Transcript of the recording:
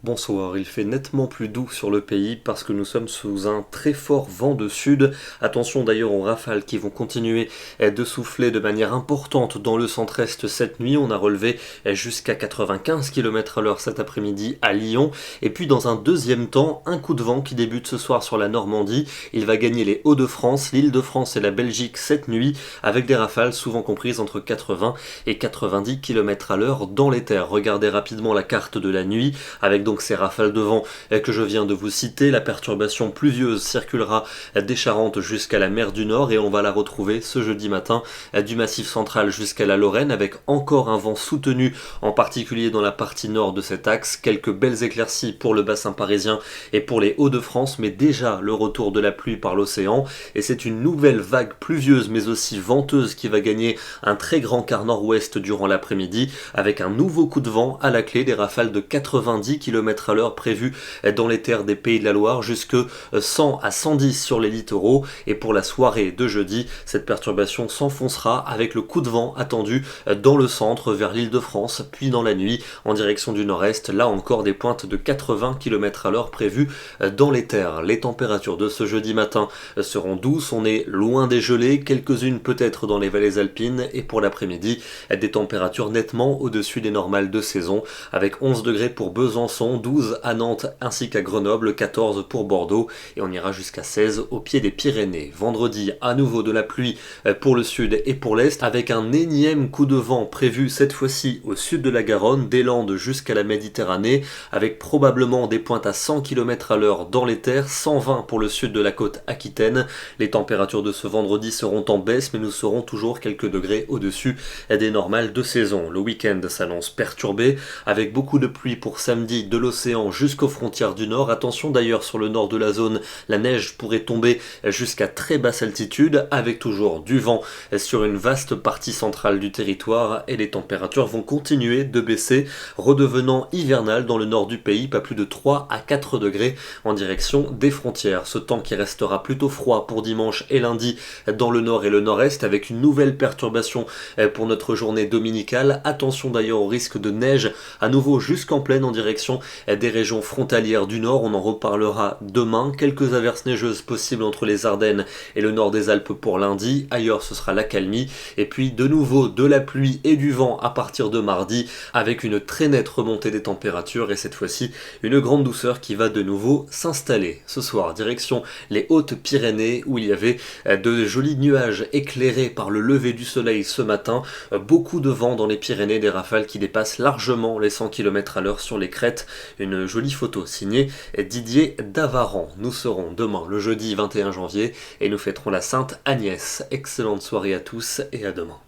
Bonsoir, il fait nettement plus doux sur le pays parce que nous sommes sous un très fort vent de sud. Attention d'ailleurs aux rafales qui vont continuer de souffler de manière importante dans le centre-est cette nuit. On a relevé jusqu'à 95 km/h cet après-midi à Lyon. Et puis dans un deuxième temps, un coup de vent qui débute ce soir sur la Normandie. Il va gagner les Hauts-de-France, l'Île-de-France et la Belgique cette nuit avec des rafales souvent comprises entre 80 et 90 km/h dans les terres. Regardez rapidement la carte de la nuit avec donc ces rafales de vent que je viens de vous citer. La perturbation pluvieuse circulera des Charentes jusqu'à la mer du Nord et on va la retrouver ce jeudi matin du Massif central jusqu'à la Lorraine avec encore un vent soutenu, en particulier dans la partie nord de cet axe. Quelques belles éclaircies pour le bassin parisien et pour les Hauts-de-France, mais déjà le retour de la pluie par l'océan et c'est une nouvelle vague pluvieuse mais aussi venteuse qui va gagner un très grand quart nord-ouest durant l'après-midi avec un nouveau coup de vent à la clé, des rafales de 90 km/h prévues dans les terres des Pays de la Loire, jusque 100 à 110 sur les littoraux. Et pour la soirée de jeudi, cette perturbation s'enfoncera avec le coup de vent attendu dans le centre vers l'Île-de-France, puis dans la nuit en direction du nord-est. Là encore des pointes de 80 km/h prévues dans les terres. Les températures de ce jeudi matin seront douces, on est loin des gelées, quelques-unes peut-être dans les vallées alpines, et pour l'après-midi, des températures nettement au-dessus des normales de saison, avec 11 degrés pour Besançon, 12 à Nantes ainsi qu'à Grenoble, 14 pour Bordeaux et on ira jusqu'à 16 au pied des Pyrénées. Vendredi, à nouveau de la pluie pour le sud et pour l'est avec un énième coup de vent prévu cette fois-ci au sud de la Garonne, des Landes jusqu'à la Méditerranée, avec probablement des pointes à 100 km/h dans les terres, 120 pour le sud de la côte aquitaine. Les températures de ce vendredi seront en baisse mais nous serons toujours quelques degrés au-dessus des normales de saison. Le week-end s'annonce perturbé avec beaucoup de pluie pour samedi de l'océan jusqu'aux frontières du nord. Attention d'ailleurs sur le nord de la zone, la neige pourrait tomber jusqu'à très basse altitude avec toujours du vent sur une vaste partie centrale du territoire et les températures vont continuer de baisser, redevenant hivernales dans le nord du pays, pas plus de 3 à 4 degrés en direction des frontières. Ce temps qui restera plutôt froid pour dimanche et lundi dans le nord et le nord-est avec une nouvelle perturbation pour notre journée dominicale. Attention d'ailleurs au risque de neige à nouveau jusqu'en plaine en direction des régions frontalières du nord. On en reparlera demain. Quelques averses neigeuses possibles entre les Ardennes et le nord des Alpes pour lundi. Ailleurs ce sera l'accalmie et puis de nouveau de la pluie et du vent à partir de mardi avec une très nette remontée des températures et cette fois-ci une grande douceur qui va de nouveau s'installer. Ce soir direction les Hautes-Pyrénées où il y avait de jolis nuages éclairés par le lever du soleil ce matin. Beaucoup de vent dans les Pyrénées, des rafales qui dépassent largement les 100 km/h sur les crêtes. Une jolie photo signée Didier Davaran. Nous serons demain le jeudi 21 janvier et nous fêterons la Sainte Agnès. Excellente soirée à tous et à demain.